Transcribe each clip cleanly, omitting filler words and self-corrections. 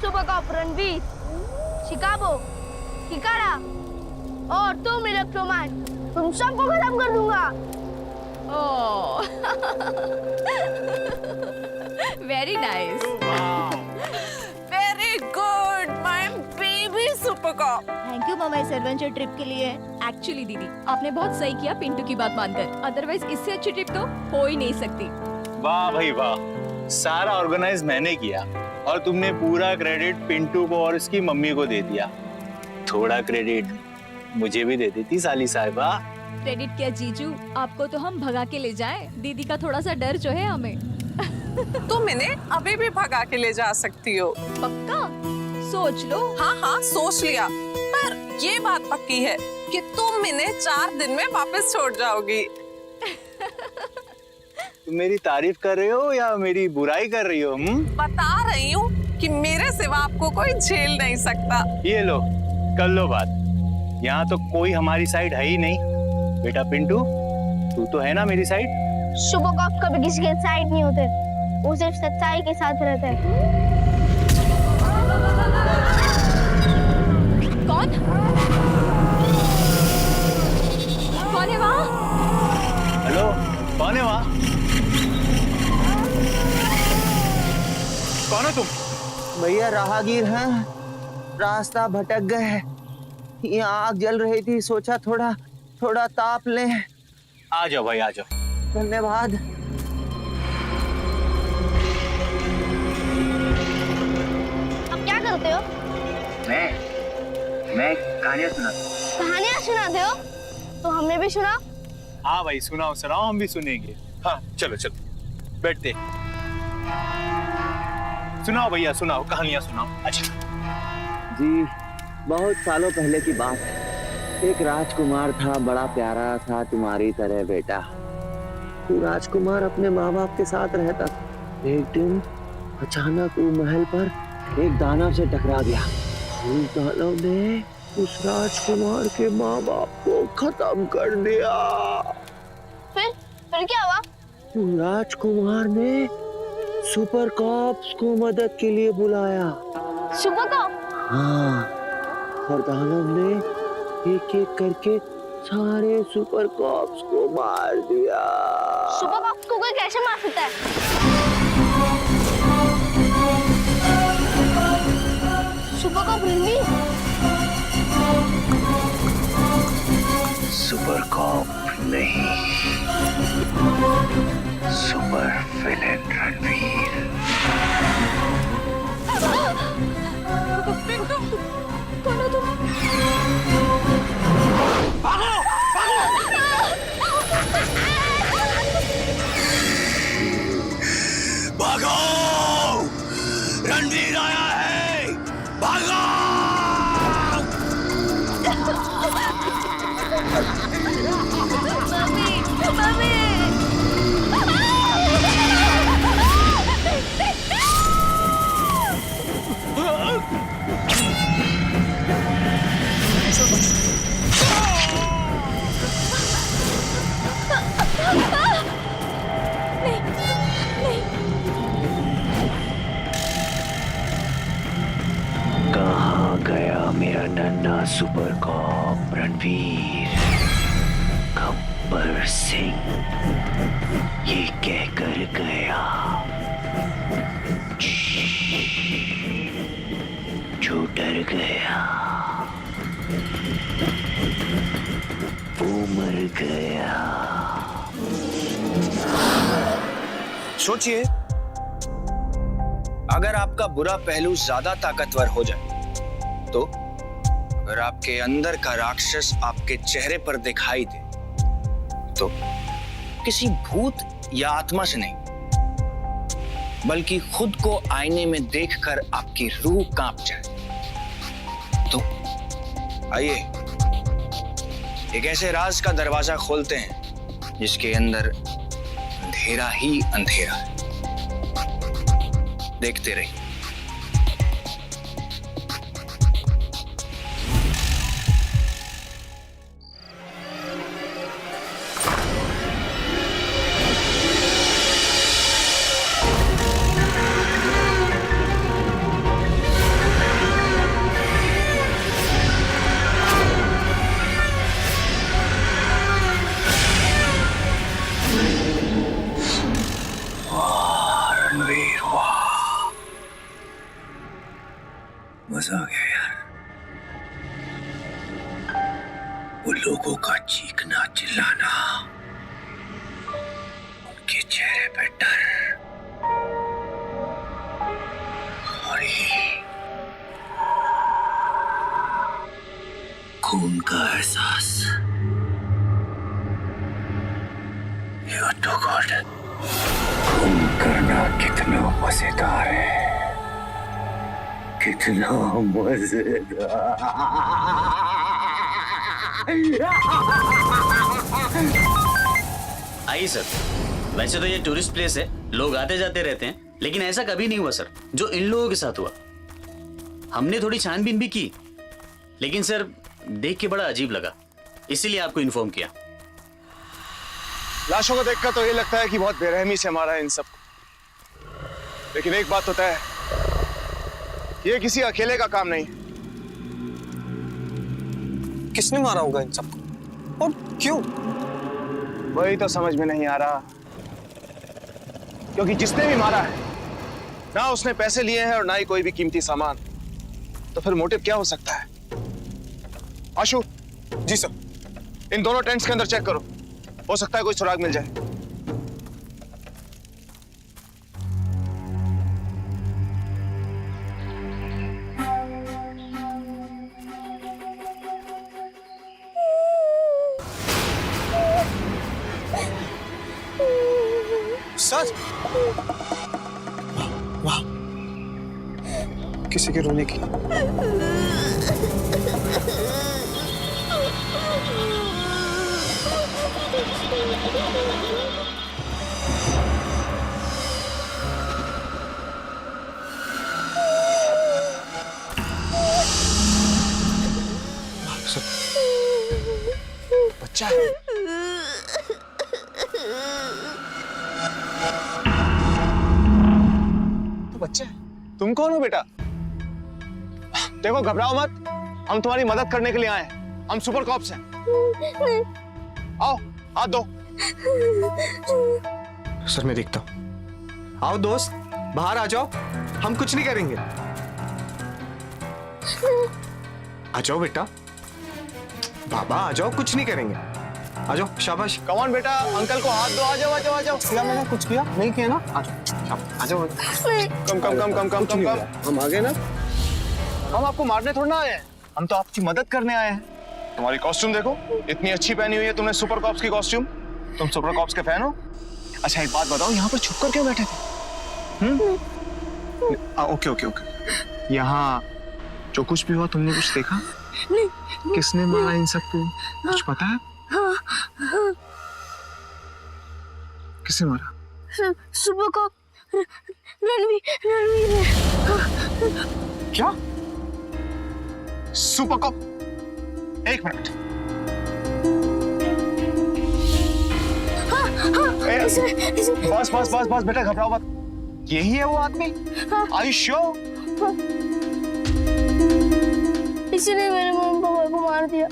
Super cop Ranveer, Chicago, हिकारा और तुम इलेक्ट्रोमैन, तुम सबको खत्म कर दूंगा। Oh, very nice, very good my baby super cop. Thank you मामा इस एडवेंचर ट्रिप के लिए। एक्चुअली दीदी आपने बहुत सही किया पिंटू की बात मानकर, अदरवाइज इससे अच्छी ट्रिप तो हो ही नहीं सकती। वाह भाई वाह, सारा ऑर्गेनाइज मैंने किया और तुमने पूरा क्रेडिट पिंटू को और इसकी मम्मी को दे दिया। थोड़ा क्रेडिट मुझे भी दे देती साली साहिबा। क्रेडिट क्या जीजू, आपको तो हम भगा के ले जाएं, दीदी का थोड़ा सा डर जो है हमें। तुम इन्हें अभी भी भगा के ले जा सकती हो। पक्का? सोच लो। हाँ हाँ सोच लिया, पर ये बात पक्की है कि तुम इन्हें 4 दिन में वापस छोड़ जाओगी। तुम मेरी तारीफ कर रहे हो या मेरी बुराई कर रही हो? बता रही हूँ कि मेरे सिवा आपको कोई झेल नहीं सकता। ये लो, कर लो बात। यहाँ तो कोई हमारी साइड है ही नहीं। बेटा पिंटू, तू तो है ना मेरी साइड? सुपर कॉप कभी किसी के साइड नहीं होते, वो सिर्फ सच्चाई के साथ रहते हैं। कौन? कौन है वहाँ? हेलो, कौन है वहाँ? कौन हो तुम? भैया राहगीर हैं, रास्ता भटक गए। यहाँ आग जल रही थी, सोचा थोड़ा ताप लें। आ जाओ भाई, आ जाओ। धन्यवाद। अब क्या करते हो? मैं कहानियाँ सुनाता। कहानियाँ सुनाते हो? तो हमें भी सुनाओ। हाँ भाई, सुनाओ सुनाओ, हम भी सुनेंगे। हाँ चलो चलो बैठते। सुनाओ भैया, सुनाओ, कहानियाँ सुनाओ। अच्छा जी, बहुत सालों पहले की बात है। एक राजकुमार था, बड़ा प्यारा था तुम्हारी तरह बेटा। वो राजकुमार अपने माँ बाप के साथ रहता था। एक दिन अचानक वो महल पर एक दानव से टकरा गया। उस दानव ने उस राजकुमार के माँ बाप को खत्म कर दिया। फिर क्या हुआ? राजकुमार ने सुपर कॉप्स को मदद के लिए बुलाया। Super cop? हाँ, और दानव ने एक एक करके सारे सुपर कॉप्स को मार दिया। सुपर कॉप्स को कोई कैसे मार सकता है? Super cop Ranveer? Super cop नहीं, सुपर विलेन रणवीर। पिंटू, कौन हो तुम? भागो, रणवीर आया है, भागो। मम्मी! कहाँ गया मेरा नन्हा सुपर कॉप रणवीर? गब्बर सिंह ये कहकर गया, जो डर गया वो मर गया। सोचिए, अगर आपका बुरा पहलू ज्यादा ताकतवर हो जाए तो अगर आपके अंदर का राक्षस आपके चेहरे पर दिखाई दे तो किसी भूत या आत्मा से नहीं बल्कि खुद को आईने में देखकर आपकी रूह कांप जाए। तो आइए एक ऐसे राज का दरवाजा खोलते हैं जिसके अंदर अंधेरा ही अंधेरा है। देखते रहिए। मजा आ गया यार। वो लोगों का चीखना चिल्लाना, उनके चेहरे पे डर और ये खून का एहसास। तो गॉड, खून करना कितना मजेदार है, कितना मजेदार। आइए सर, वैसे तो ये टूरिस्ट प्लेस है, लोग आते जाते रहते हैं, लेकिन ऐसा कभी नहीं हुआ सर जो इन लोगों के साथ हुआ। हमने थोड़ी छानबीन भी की, लेकिन सर देख के बड़ा अजीब लगा, इसीलिए आपको इन्फॉर्म किया। लाशों को देखकर तो ये लगता है कि बहुत बेरहमी से मारा है इन सबको, लेकिन एक बात तो तय है, ये किसी अकेले का काम नहीं। किसने मारा होगा इन सबको और क्यों? वही तो समझ में नहीं आ रहा, क्योंकि जिसने भी मारा है ना उसने पैसे लिए हैं और ना ही कोई भी कीमती सामान, तो फिर मोटिव क्या हो सकता है? आशु। जी सर। इन दोनों टेंट्स के अंदर चेक करो, हो सकता है कोई सुराग मिल जाए। सर, वाह, किसी के रोने की। बच्चा है। तो बच्चा है। तुम कौन हो बेटा? देखो घबराओ मत, हम तुम्हारी मदद करने के लिए आए हैं, हम सुपर कॉप्स हैं। आओ हाथ दो। सर मैं देखता हूं। आओ दोस्त, बाहर आ जाओ, हम कुछ नहीं करेंगे। आ जाओ बेटा, बाबा आ जाओ, कुछ नहीं करेंगे। आ जाओ, शाबाश। कम ऑन बेटा, अंकल को हाथ दो। आ जाओ आ जाओ आ जाओ। किया मैंने कुछ किया नहीं किया ना? आ जाओ आ जाओ। कम कम कम कम कम कम कम। हम आ गए ना। हम आपको मारने थोड़ा ना आए हैं, हम तो आपकी मदद करने आए हैं। तुम्हारी कॉस्ट्यूम देखो, इतनी अच्छी पहनी हुई है तुमने, सुपर कॉप्स की कॉस्ट्यूम। तुम सुपर कॉप्स के फैन हो? अच्छा एक बात बताओ, यहाँ पर छुप कर क्यों बैठे थे? Okay okay okay. यहाँ जो कुछ भी हुआ तुमने कुछ देखा? नहीं। किसने मारा इन सबको, कुछ पता है? किसने मारा? सुबह को रणवीर ने। क्या? Super cop? एक मिनट। बस बस बस बस बेटा, घबराओ मत। यही है वो आदमी? Are you sure? इसी ने मेरे मम्मी पापा को मार दिया।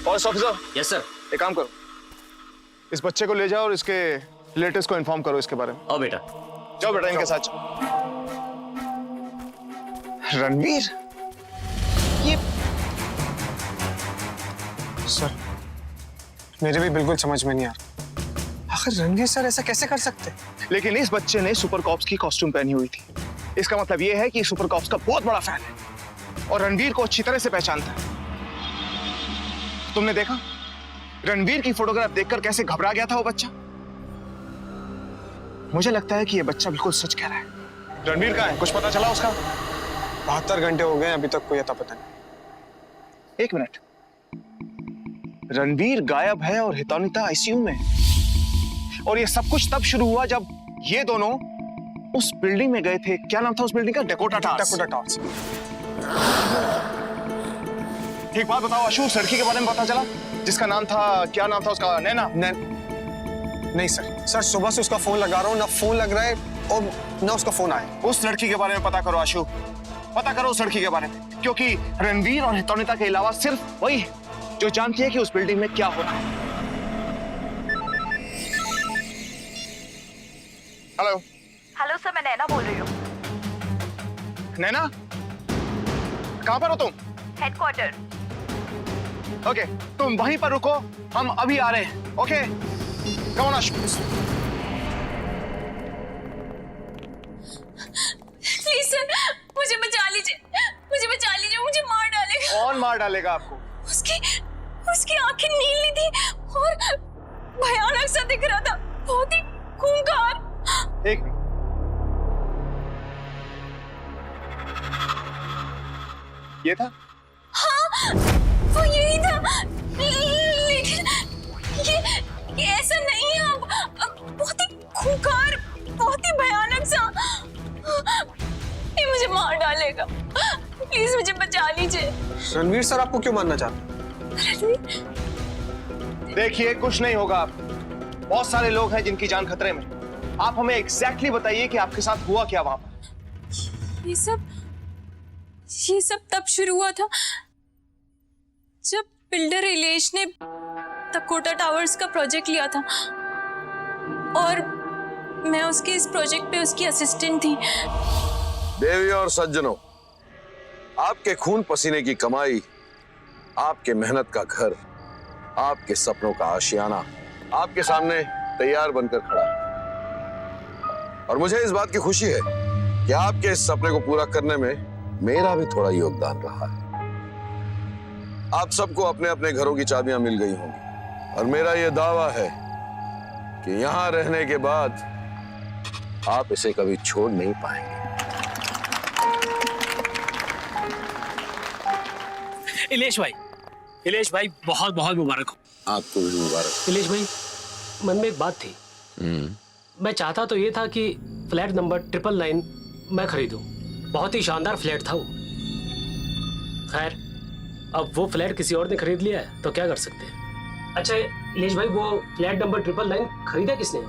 Forest officer. Yes sir. एक काम करो, इस बच्चे को ले जाओ और इसके रिलेटिव्स को इन्फॉर्म करो इसके बारे में। आओ बेटा। जाओ बेटा, इनके साथ। रणवीर, ये सर मेरे भी बिल्कुल समझ में नहीं आ रहा, आखिर रणवीर सर ऐसा कैसे कर सकते? लेकिन इस बच्चे ने सुपर कॉप्स की कॉस्ट्यूम पहनी हुई थी, इसका मतलब ये है कि सुपर कॉप्स का बहुत बड़ा फैन है और रणवीर को अच्छी तरह से पहचानता है। तुमने देखा रणवीर की फोटोग्राफ देखकर कैसे घबरा गया था वो बच्चा? मुझे लगता है कि ये बच्चा बिल्कुल सच कह रहा है। रणवीर कहाँ है, कुछ पता चला उसका? 72 घंटे हो गए, अभी तक कोई अता पता नहीं। एक मिनट, रणवीर गायब है और हितौनिता आईसीयू में, और ये सब कुछ तब शुरू हुआ जब ये दोनों उस बिल्डिंग में गए थे। क्या नाम था उस बिल्डिंग का? Dakota towers. Dakota towers. एक बात बताओ आशु, उस लड़की के बारे में पता चला जिसका नाम था, क्या नाम था उसका? नैना? नहीं सर, सर सुबह से उसका फोन लगा रहा हूँ, ना फोन लग रहा है और ना उसका फोन आया। उस लड़की के बारे में पता करो आशु, पता करो उस लड़की के बारे में, क्योंकि रणवीर और हितौनिता के अलावा सिर्फ वही है जो जानती है कि उस बिल्डिंग में क्या हो रहा है। हेलो, हेलो सर, मैं नैना बोल रही हूँ। नैना, कहाँ पर हो तुम? हेडक्वार्टर। ओके, तुम वहीं पर रुको, हम अभी आ रहे हैं। Okay, come on Ashu. Please sir, मुझे बचा लीजिए, मुझे मार डालेगा। कौन मार डालेगा आपको? उसकी आंखें नीली थी और भयानक सा दिख रहा था, बहुत ही खूंखार। एक मिनट। ये था? हाँ, वो यही था, लेकिन ये ऐसा नहीं है। अब बहुत ही खूंखार, बहुत ही भयानक सा। ये मुझे मार डालेगा, प्लीज मुझे बचा लीजिए। रणवीर सर आपको क्यों मारना चाहते? देखिए, कुछ नहीं होगा आपको। बहुत सारे लोग हैं जिनकी जान खतरे में। आप हमें एग्जैक्टली बताइए कि आपके साथ हुआ क्या वहां पर। ये सब तब शुरू हुआ था जब बिल्डर इलेश ने तकोटा टावर्स का प्रोजेक्ट लिया था और मैं उसके इस प्रोजेक्ट पे उसकी असिस्टेंट थी। देवी और सज्जनों, आपके खून पसीने की कमाई, आपके मेहनत का घर, आपके सपनों का आशियाना आपके सामने तैयार बनकर खड़ा है। और मुझे इस बात की खुशी है कि आपके इस सपने को पूरा करने में मेरा भी थोड़ा योगदान रहा है। आप सबको अपने अपने घरों की चाबियां मिल गई होंगी और मेरा यह दावा है कि यहां रहने के बाद आप इसे कभी छोड़ नहीं पाएंगे। इलेश भाई बहुत बहुत मुबारक हो। आपको भी मुबारक। इलेश भाई, मन में एक बात थी। मैं चाहता तो ये था कि फ्लैट नंबर 999 मैं खरीदूं। बहुत ही शानदार फ्लैट था वो। खैर, अब वो फ्लैट किसी और ने खरीद लिया है तो क्या कर सकते हैं। अच्छा इलेश भाई, वो फ्लैट नंबर 999 खरीदा किसने?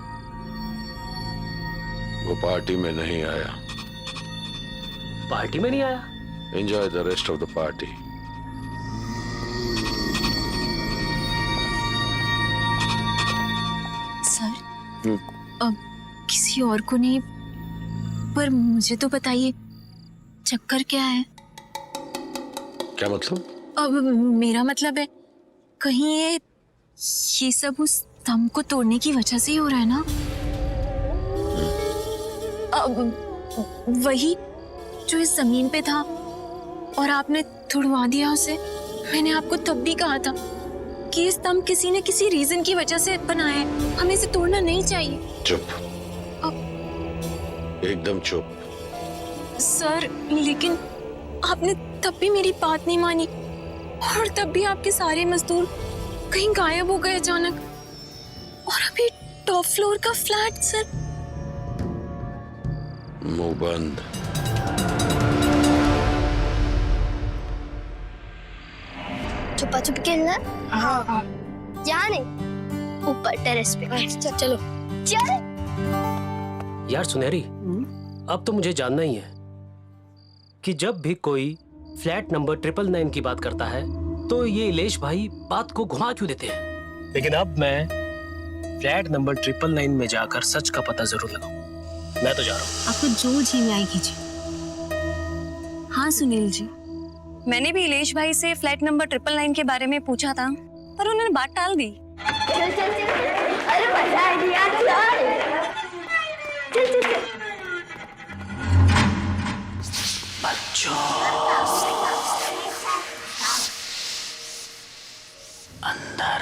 वो पार्टी में नहीं आया। पार्टी में नहीं आया? Enjoy the rest of the party. Sir, अब किसी और को नहीं, पर मुझे तो बताइए, चक्कर क्या है? क्या मतलब? अब मेरा मतलब है, कहीं ये सब उस स्तंभ को तोड़ने की वजह से ही हो रहा है ना? अब वही जो इस जमीन पे था और आपने तोड़वा दिया उसे। मैंने आपको तब भी कहा था कि ये स्तंभ किसी न किसी रीजन की वजह से बनाया है, हमें इसे तोड़ना नहीं चाहिए। चुप, एकदम चुप। सर, लेकिन आपने तब भी मेरी बात नहीं मानी और तब भी आपके सारे मजदूर कहीं गायब हो गए अचानक। और अभी टॉप फ्लोर का फ्लैट। सर, मुंह बंद। छुपा छुप खेलना? हाँ। यहाँ नहीं, ऊपर टेरेस पे। चलो चल। यार सुनहरी, अब तो मुझे जानना ही है कि जब भी कोई फ्लैट नंबर 999 की बात करता है तो ये इलेश भाई बात को घुमा क्यों देते हैं। लेकिन अब मैं फ्लैट नंबर 999 में जाकर सच का पता जरूर लगाऊं। मैं तो जा रहा हूँ। आपको जो जी में आई कीजिए। हाँ सुनील जी, मैंने भी इलेश भाई से फ्लैट नंबर 999 के बारे में पूछा था, पर उन्होंने बात टाल दी। चल चल चल, अरे मजा आ गया। चल चल चल। अंदर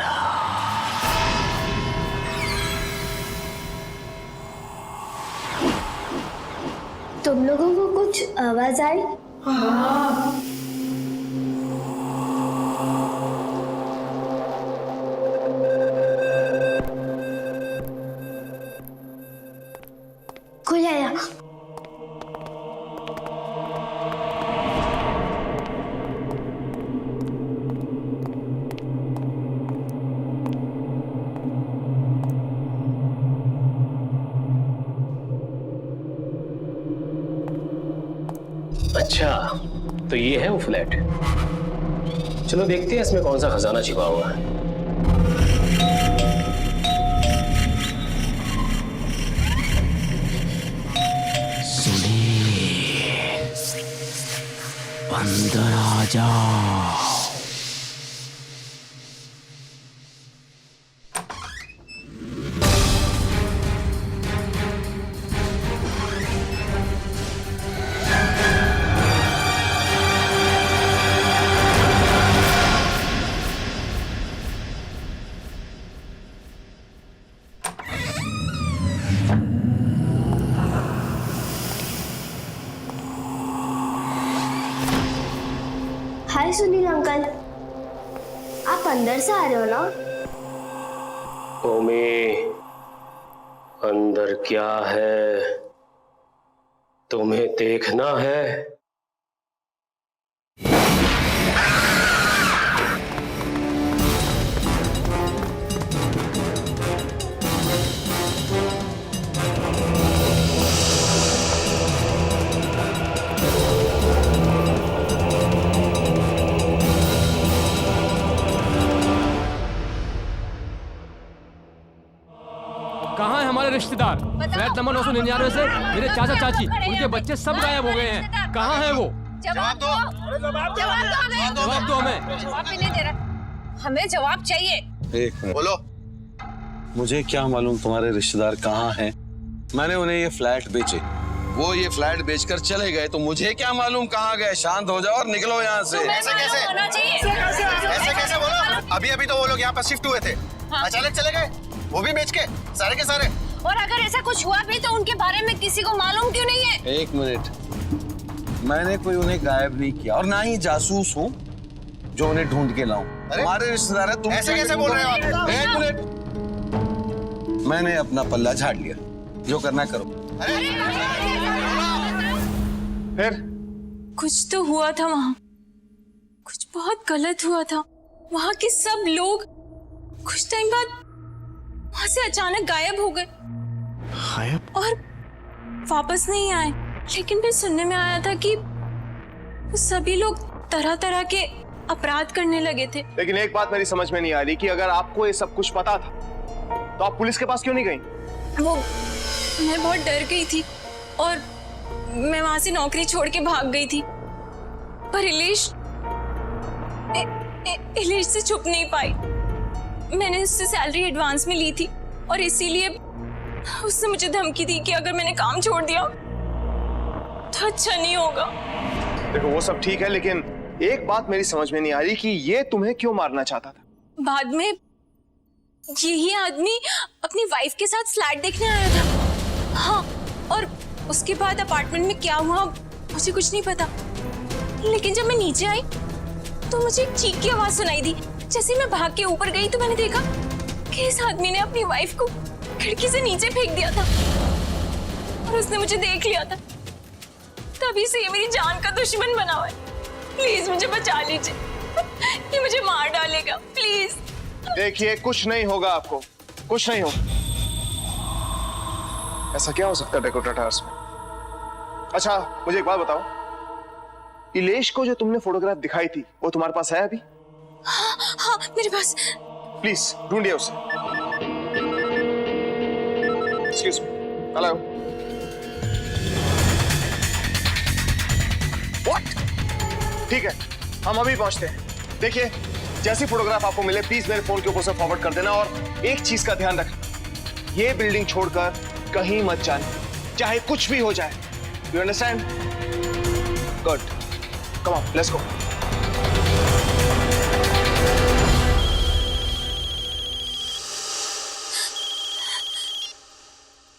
तुम लोगों को कुछ आवाज आई? हाँ। कोई आया? अच्छा, तो ये है वो फ्लैट। चलो देखते हैं इसमें कौन सा खजाना छिपा हुआ है। अंदर आ जाओ। हाय सुनील अंकल, आप अंदर से आ रहे हो ना? ओमी, अंदर क्या है तुम्हें देखना है? कहाँ है हमारे रिश्तेदार? फ्लैट नंबर 999 से मेरे चाचा चाची, उनके बच्चे सब गायब हो गए हैं। कहाँ है वो? जवाब दो। जवाब दो हमें। जवाब भी नहीं दे रहा। हमें जवाब चाहिए। एक मिनट बोलो। मुझे क्या मालूम तुम्हारे रिश्तेदार कहाँ हैं? मैंने उन्हें ये फ्लैट बेचे, वो ये फ्लैट बेचकर चले गए, तो मुझे क्या मालूम कहाँ गए? शांत हो जाओ और निकलो यहाँ से। ऐसे कैसे? होना चाहिए। ऐसे कैसे बोलो? अभी तो वो लोग यहाँ पर शिफ्ट हुए थे, अचानक चले गए, वो भी बेच के सारे के सारे। और अगर ऐसा कुछ हुआ भी तो उनके बारे में किसी को मालूम क्यों नहीं है? एक मिनट, मैंने कोई उन्हें गायब नहीं किया और ना ही जासूस हूँ जो उन्हें ढूंढ के लाऊं। तुम्हारे रिश्तेदार है, तुम ऐसे कैसे बोल रहे हो आप? एक मिनट, मैंने अपना पल्ला झाड़ लिया, जो करना करो। फिर कुछ तो हुआ था वहाँ, कुछ बहुत गलत हुआ था। वहाँ के सब लोग कुछ टाइम बाद वहाँ से अचानक गायब हो गए और वापस नहीं आए। लेकिन फिर सुनने में आया था कि वो सभी लोग तरह तरह के अपराध करने लगे थे। लेकिन एक बात मेरी समझ में नहीं आ रही कि अगर आपको ये सब कुछ पता था तो आप पुलिस के पास क्यों नहीं गई? वो मैं बहुत डर गई थी और मैं वहां से नौकरी छोड़ के भाग गई थी, पर इलेश से छुप नहीं पाई। मैंने उससे सैलरी एडवांस में ली थी और इसीलिए उसने मुझे धमकी दी कि अगर मैंने काम छोड़ दिया तो अच्छा नहीं होगा। देखो वो सब ठीक है, लेकिन एक बात मेरी समझ में नहीं आ रही कि ये तुम्हें क्यों मारना चाहता था? बाद में यही आदमी अपनी वाइफ के साथ फ्लैट देखने आया था। हाँ, और उसके बाद अपार्टमेंट में क्या हुआ मुझे कुछ नहीं पता, लेकिन जब मैं नीचे आई तो मुझे एक चीख की आवाज सुनाई दी। जैसे मैं भाग के ऊपर गई तो मैंने देखा कि इस आदमी ने अपनी वाइफ को खिड़की से नीचे फेंक दिया था और उसने मुझे देख लिया था। तभी से ये मेरी जान का दुश्मन बना हुआ है। प्लीज मुझे बचा लीजिए, ये मुझे मार डालेगा, प्लीज। देखिए कुछ नहीं होगा आपको, कुछ नहीं होगा। ऐसा क्या हो सकता है डेकोटा टावर्स में? अच्छा मुझे एक बात बताओ, इलेश को जो तुमने फोटोग्राफ दिखाई थी वो तुम्हारे पास है अभी? हाँ मेरे पास। प्लीज ढूंढिए उसे। Excuse me, hello. व्हाट? ठीक है, हम अभी पहुंचते हैं। देखिए जैसी फोटोग्राफ आपको मिले प्लीज मेरे फोन के ऊपर से फॉरवर्ड कर देना, और एक चीज का ध्यान रखना, ये बिल्डिंग छोड़कर कहीं मत जाना, चाहे कुछ भी हो जाए। You understand? Good, come on, let's go.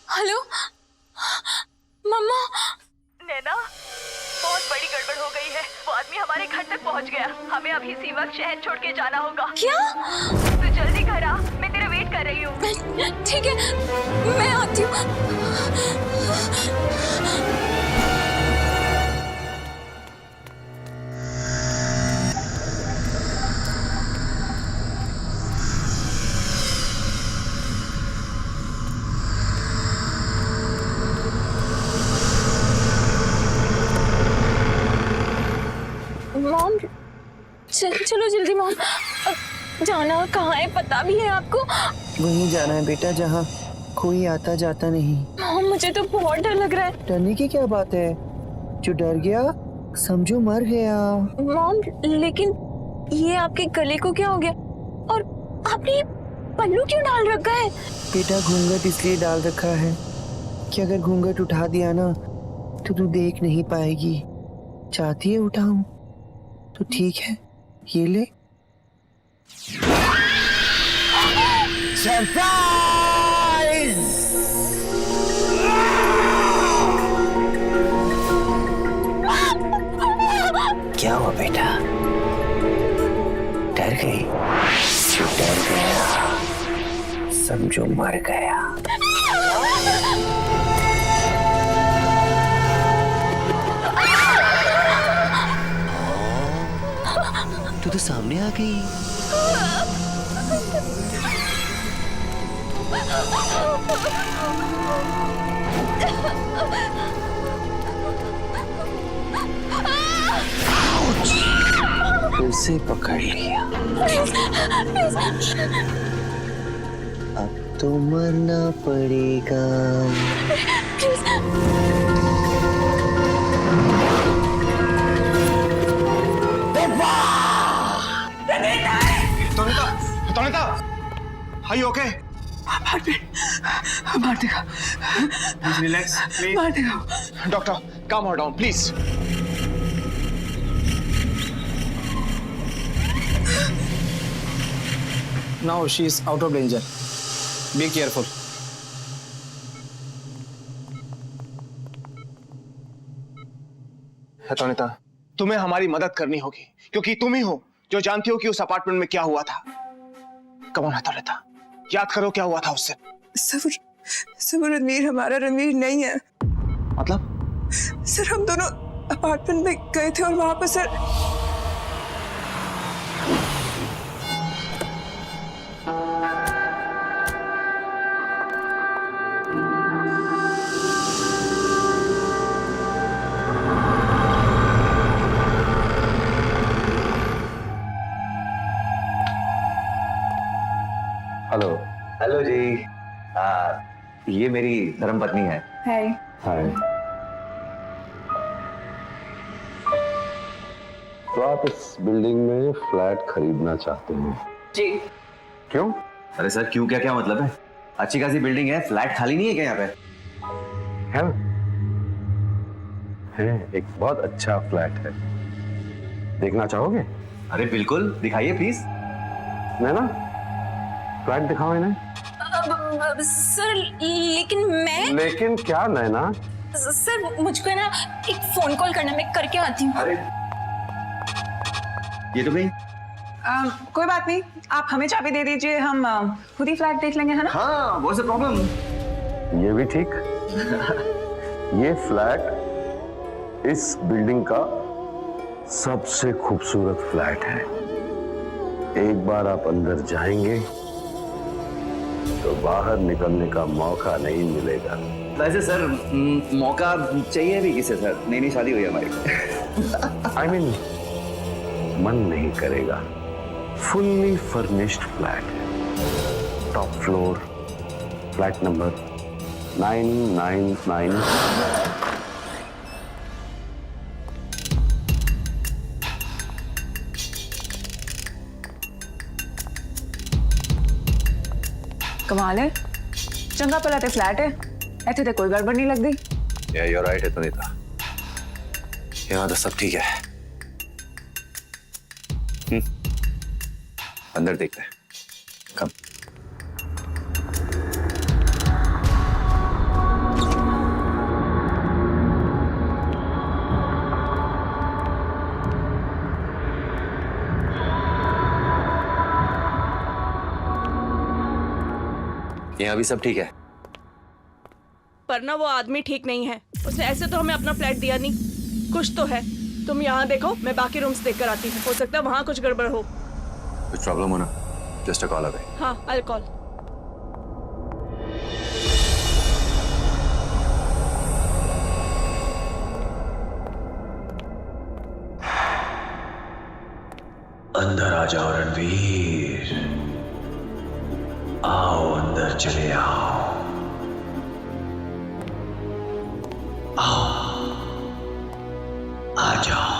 Hello mamma. Naina, बहुत बड़ी गड़बड़ हो गई है। वो आदमी हमारे घर तक पहुंच गया। हमें अभी इसी वक्त शहर छोड़ के जाना होगा। क्या? तो जल्दी घर आ, मैं तेरा वेट कर रही हूँ। ठीक है, मैं आती हूँ। मॉम, चलो जल्दी मॉम। जाना कहाँ है पता भी है आपको? वहीं जाना है बेटा जहाँ कोई आता जाता नहीं। मॉम मुझे तो बहुत डर लग रहा है। डरने की क्या बात है? जो डर गया समझो मर गया। मॉम, लेकिन ये आपके गले को क्या हो गया? और आपने ये पल्लू क्यों डाल रखा है? बेटा घूंघट इसलिए डाल रखा है कि अगर घूंघट उठा दिया ना तो तू देख नहीं पाएगी। चाहती है उठाऊं तो ठीक है, ये ले। क्या हुआ बेटा? डर गई? डर गया, समझो मर गया। तू तो सामने आ गई। फिर से पकड़ लिया। अब तो मरना पड़ेगा। तोनिता, are you okay? मार देगा। Please relax, please. मार देगा। Doctor, calm her down, please. Now she is out of danger. Be careful. तोनिता, तुम्हें हमारी मदद करनी होगी क्योंकि तुम ही हो जो जानती हो कि उस अपार्टमेंट में क्या हुआ था। कम ऑन तोनिता, याद करो क्या हुआ था उससे। सर रणवीर हमारा रणवीर नहीं है। मतलब? सर हम दोनों अपार्टमेंट में गए थे और वहां पर सर हेलो। हेलो जी। ये मेरी धर्मपत्नी है। हाय। हाय। तो आप इस बिल्डिंग में फ्लैट खरीदना चाहते हैं? जी। क्यों? अरे सर क्यों, क्या क्या मतलब है? अच्छी खासी बिल्डिंग है, फ्लैट खाली नहीं है क्या यहाँ पे? है एक बहुत अच्छा फ्लैट है, देखना चाहोगे? अरे बिल्कुल, दिखाइए प्लीज। नैना, फ्लैट दिखाओ इन्हें। सर लेकिन मैं। लेकिन क्या नैना? सर मुझको ना एक फोन कॉल करना, मैं करके आती हूँ। अरे ये तो नहीं। कोई बात नहीं, आप हमें चाबी दे दीजिए, हम खुद ही फ्लैट देख लेंगे, है ना? हाँ, व्हाट्स द प्रॉब्लम? ये भी ठीक। ये फ्लैट इस बिल्डिंग का सबसे खूबसूरत फ्लैट है। एक बार आप अंदर जाएंगे तो बाहर निकलने का मौका नहीं मिलेगा। वैसे सर मौका चाहिए भी किसे सर? नई शादी हुई हमारी। I mean, मन नहीं करेगा। फुल्ली फर्निश्ड फ्लैट है, टॉप फ्लोर, फ्लैट नंबर 999। कमाल है, चंगा भला ते फ्लैट है, ऐसे तो कोई गड़बड़ नहीं लगती। Yeah, you're right, तोनिता। यहाँ तो सब ठीक है। अंदर देखते हैं। कम। यहाँ भी सब ठीक है। पर ना वो आदमी ठीक नहीं है, उसने ऐसे तो हमें अपना फ्लैट दिया नहीं, कुछ तो है। तुम यहाँ देखो, मैं बाकी रूम्स देख कर आती हूँ, हो सकता है वहाँ कुछ गड़बड़ हो। कुछ प्रॉब्लम हो ना, जस्ट अ कॉल अवे। हाँ, आई विल कॉल। अंदर आ जाओ रणवीर, आओ अंदर चले आओ। आओ, आ जाओ।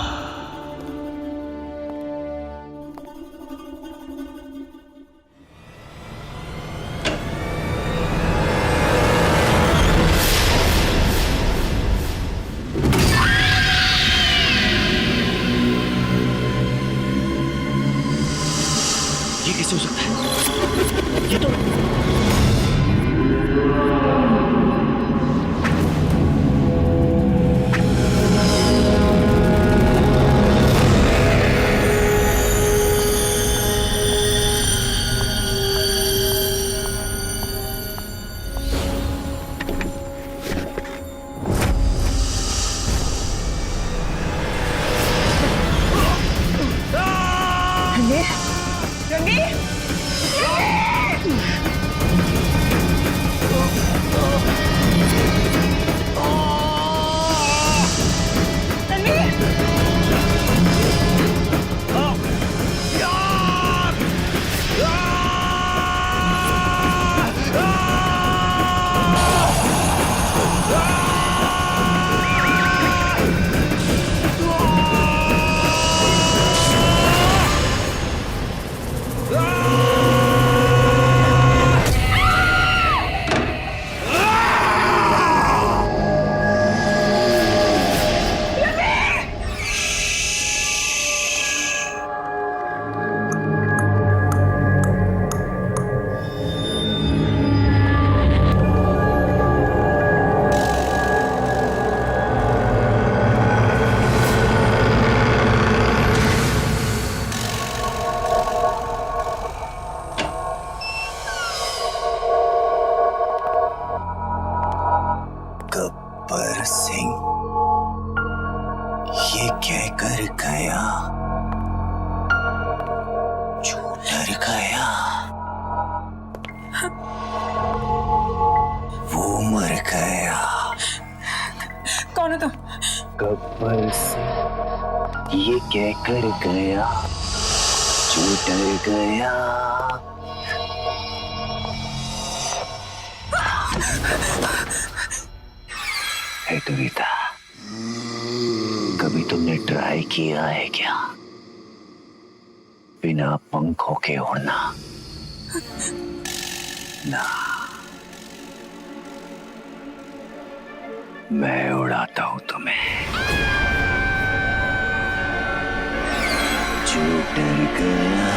गब्बर सिंह ये कहकर गया, जो डर गया वो मर गया। कौन है तुम? गब्बर सिंह ये कहकर गया, जो डर गया। हे कविता, कभी तुमने ट्राई किया है क्या बिना पंखों के उड़ना? ना, मैं उड़ाता हूं तुम्हें। जो डर गया।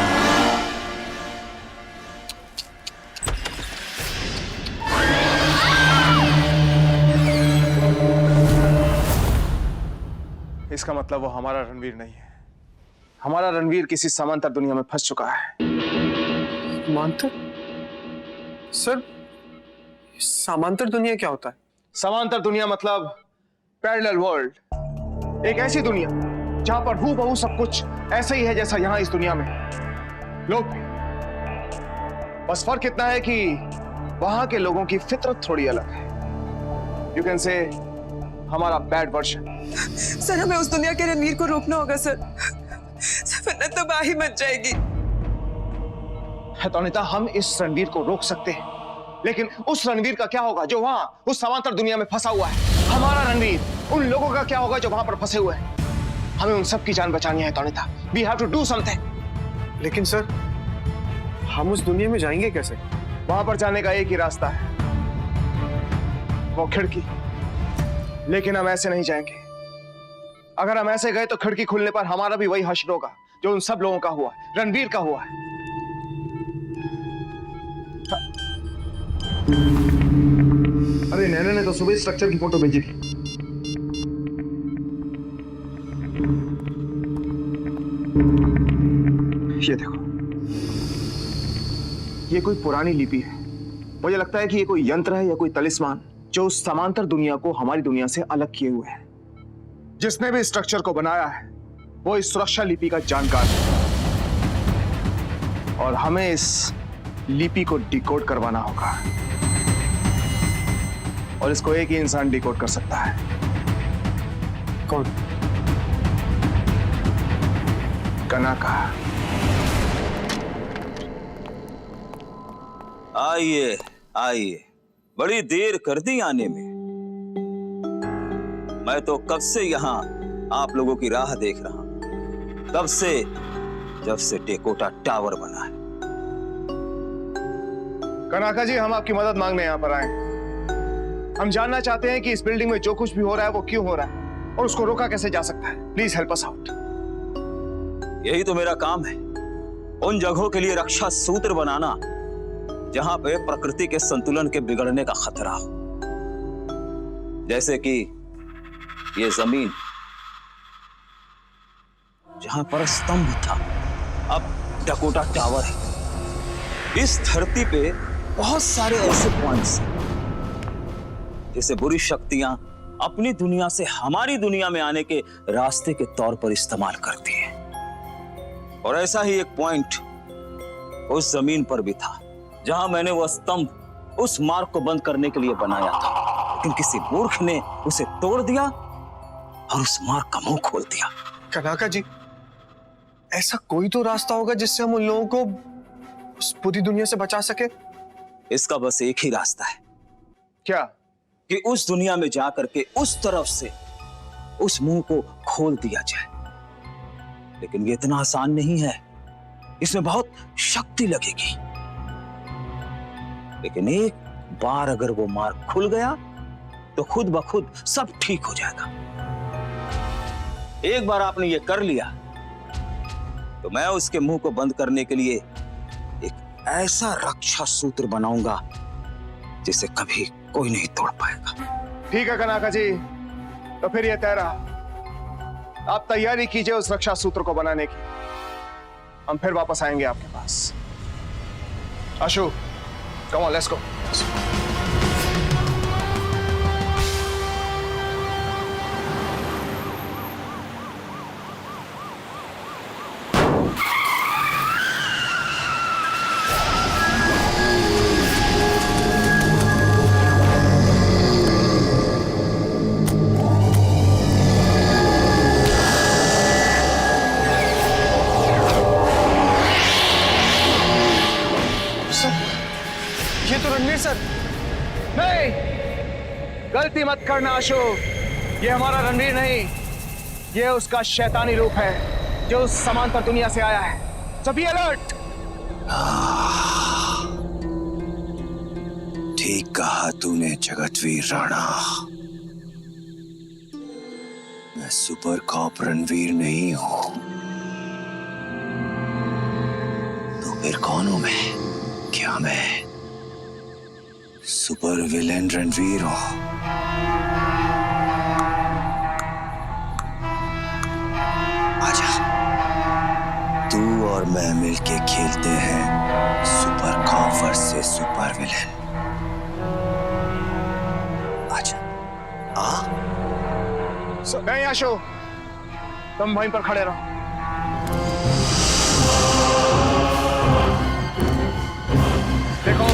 इसका मतलब वो हमारा रणवीर नहीं है। हमारा रणवीर किसी समांतर दुनिया में फंस चुका है। समांतर? सर, समांतर दुनिया क्या होता है? समांतर दुनिया मतलब पैरेलल वर्ल्ड, एक ऐसी दुनिया जहां पर हूबहू सब कुछ ऐसा ही है जैसा यहां इस दुनिया में लोग भी। बस फर्क इतना है कि वहां के लोगों की फितरत थोड़ी अलग है। यू कैन से हमारा बैड वर्जन। सर, हमें उस दुनिया के रणवीर को रोकना होगा सर, वरना तबाही मच जाएगी। तौनीता, हम इस रणवीर को रोक सकते हैं, लेकिन उस रणवीर का क्या होगा जो वहां उस समांतर दुनिया में फंसा हुआ है? हमारा रणवीर, उन लोगों का क्या होगा जो वहां पर फंसे हुए हैं? हमें उन सब की जान बचानी है तौनीता। We have to do something. लेकिन सर, हम उस दुनिया में जाएंगे कैसे? वहां पर जाने का एक ही रास्ता है, वो खिड़की। लेकिन हम ऐसे नहीं जाएंगे। अगर हम ऐसे गए तो खिड़की खुलने पर हमारा भी वही हश्र होगा जो उन सब लोगों का हुआ है, रणवीर का हुआ है। अरे नैना ने तो सुबह स्ट्रक्चर की फोटो भेजी थी। ये देखो, ये कोई पुरानी लिपि है। मुझे लगता है कि ये कोई यंत्र है या कोई तलिस्मान जो उस समांतर दुनिया को हमारी दुनिया से अलग किए हुए है। जिसने भी स्ट्रक्चर को बनाया है वो इस सुरक्षा लिपि का जानकार है, और हमें इस लिपि को डिकोड करवाना होगा, और इसको एक ही इंसान डिकोड कर सकता है। कौन? कनाका। आइए आइए, बड़ी देर कर दी आने में। मैं तो कब से यहाँ आप लोगों की राह देख रहा हूं, कब से, जब से टेकोटा टावर बना है। कनाका जी, हम आपकी मदद मांगने यहाँ पर आए। हम जानना चाहते हैं कि इस बिल्डिंग में जो कुछ भी हो रहा है वो क्यों हो रहा है और उसको रोका कैसे जा सकता है। Please help us out. यही तो मेरा काम है, उन जगहों के लिए रक्षा सूत्र बनाना जहां पे प्रकृति के संतुलन के बिगड़ने का खतरा हो। जैसे कि ये जमीन जहां पर स्तंभ था, अब डकोटा टावर है। इस धरती पे बहुत सारे ऐसे पॉइंट्स हैं जिसे बुरी शक्तियां अपनी दुनिया से हमारी दुनिया में आने के रास्ते के तौर पर इस्तेमाल करती हैं। और ऐसा ही एक पॉइंट उस जमीन पर भी था जहां मैंने वह स्तंभ उस मार्ग को बंद करने के लिए बनाया था, लेकिन किसी मूर्ख ने उसे तोड़ दिया और उस मार्ग का मुंह खोल दिया। कनाका जी, ऐसा कोई तो रास्ता होगा जिससे हम उन लोगों को उस पूरी दुनिया से बचा सके। इसका बस एक ही रास्ता है। क्या? कि उस दुनिया में जाकर के उस तरफ से उस मुंह को खोल दिया जाए। लेकिन ये इतना आसान नहीं है, इसमें बहुत शक्ति लगेगी। लेकिन एक बार अगर वो मार्ग खुल गया तो खुद ब खुद सब ठीक हो जाएगा। एक बार आपने ये कर लिया तो मैं उसके मुंह को बंद करने के लिए एक ऐसा रक्षा सूत्र बनाऊंगा जिसे कभी कोई नहीं तोड़ पाएगा। ठीक है कनाका जी, तो फिर ये तय रहा। आप तैयारी कीजिए उस रक्षा सूत्र को बनाने की। हम फिर वापस आएंगे आपके पास। आशु, कम ऑन, लेट्स गो। मस्ती मत करना अशोक, ये हमारा रणवीर नहीं, ये उसका शैतानी रूप है जो उस समांतर दुनिया से आया है। सभी अलर्ट। ठीक कहा तूने जगतवीर राणा, मैं सुपर कॉप रणवीर नहीं हूं, तो फिर कौन हूं मैं? क्या मैं सुपर विलेन रणवीर हूं? आजा, तू और मैं मिलके खेलते हैं super cop versus super villain. आजा, आ। नहीं अशोक, तुम वहीं पर खड़े रहो। देखो,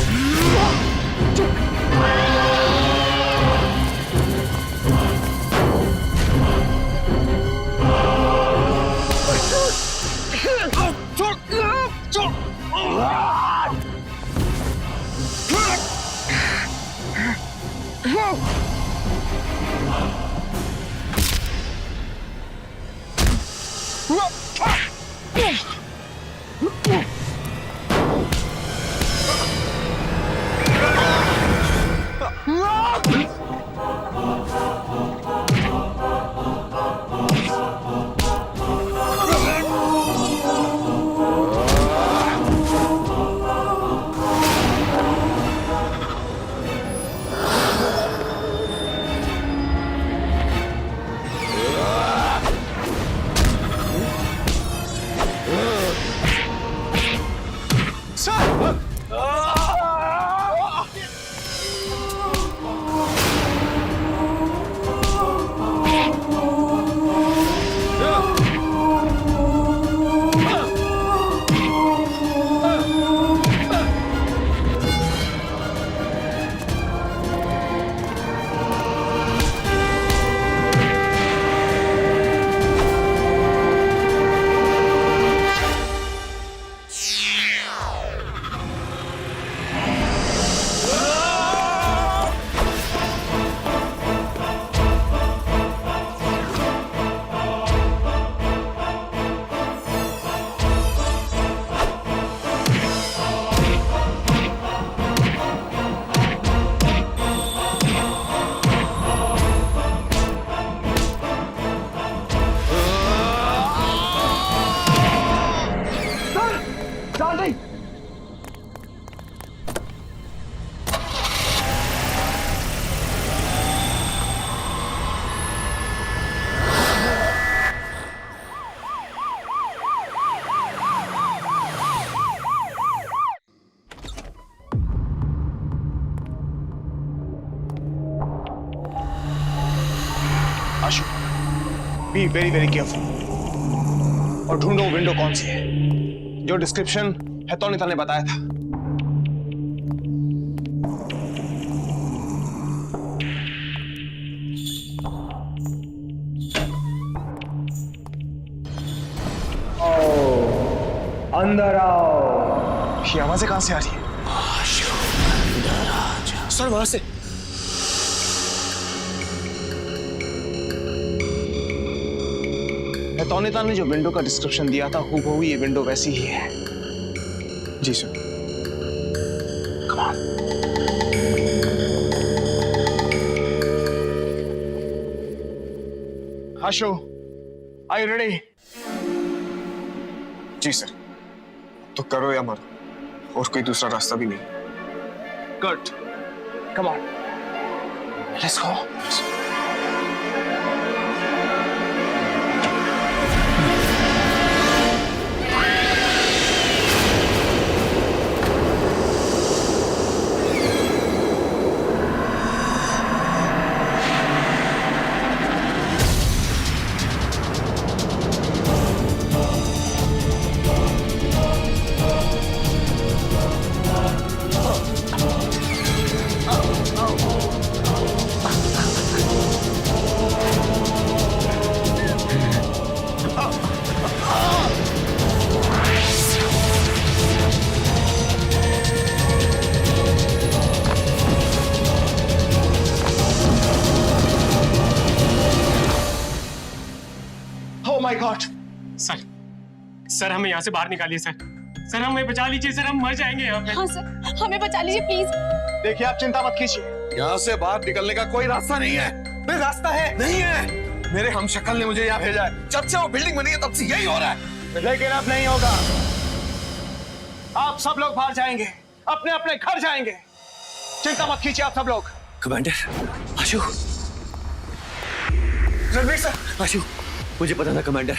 बी वेरी वेरी केयरफुल और ढूंढो विंडो कौन सी है जो डिस्क्रिप्शन हेतोनिता ने बताया था। अंदर आओ। ये आवाजें कहां से आ रही है? सर वहां से। हेतोनिता ने जो विंडो का डिस्क्रिप्शन दिया था हूबहू ये विंडो वैसी ही है। जी sir. Come on. Ashu, are you ready? जी सर। तो करो या मरो, और कोई दूसरा रास्ता भी नहीं। Good, come on, let's go. My God! Sir हमें यहाँ से बाहर निकालिए सर हमें बचा लीजिए सर, हम मर जाएंगे यहाँ पे। हाँ सर, हमें बचा लीजिए प्लीज। देखिए आप चिंता मत कीजिए, यहाँ से बाहर निकलने का कोई रास्ता नहीं है। नहीं रास्ता है। नहीं है, मेरे हमशक्ल ने मुझे यहाँ भेजा है। जब से वो बिल्डिंग बनी है तब से यही हो रहा है। लेकिन अब नहीं होगा। आप सब लोग बाहर जाएंगे, अपने अपने घर जाएंगे। चिंता मत कीजिए आप सब लोग। कमांडर आशु, रणवीर सर। आशु, मुझे पता था कमांडर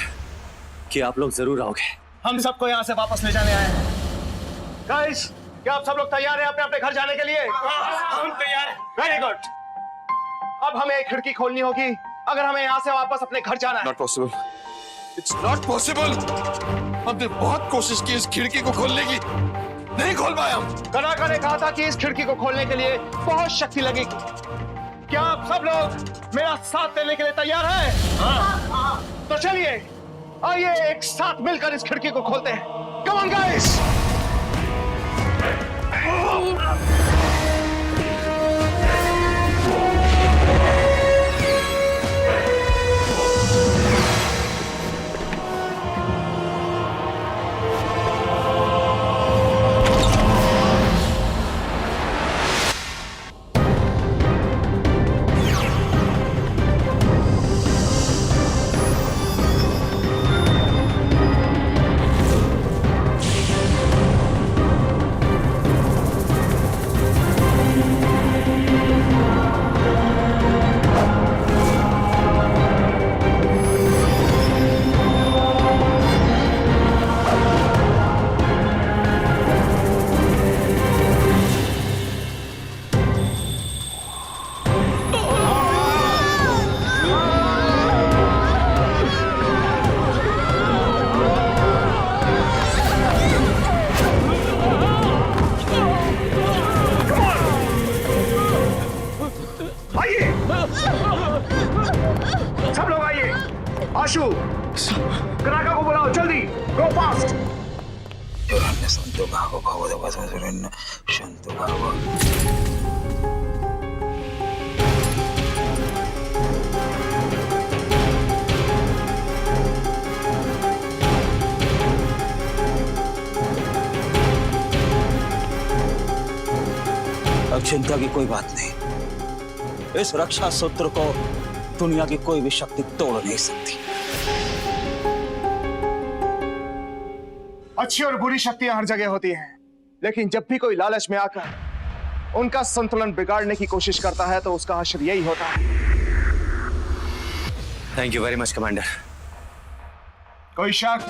कि आप लोग जरूर आओगे। हम सबको यहाँ से वापस ले जाने आए हैं। गाइस, क्या आप सब लोग तैयार हैं अपने अपने घर जाने के लिए? हम तैयार हैं। Very good. अब हमें एक खिड़की खोलनी होगी अगर हमें यहाँ से वापस अपने घर जाना है। Not possible, it's not possible. हमने बहुत कोशिश की इस खिड़की को खोलने की, नहीं खोल पाए हम। कनाका ने कहा था कि इस खिड़की को खोलने के लिए बहुत शक्ति लगेगी। क्या आप सब लोग मेरा साथ देने के लिए तैयार हैं? हाँ। तो चलिए, आइए एक साथ मिलकर इस खिड़की को खोलते हैं। Come on guys. सब लोग आइए। आशु, कनाका को बुलाओ जल्दी। गो फास्ट। अब चिंता की कोई बात नहीं, इस रक्षा सूत्र को दुनिया की कोई भी शक्ति तोड़ नहीं सकती। अच्छी और बुरी शक्तियां हर जगह होती हैं, लेकिन जब भी कोई लालच में आकर उनका संतुलन बिगाड़ने की कोशिश करता है तो उसका हश्र यही होता है। Thank you very much commander. कोई शक?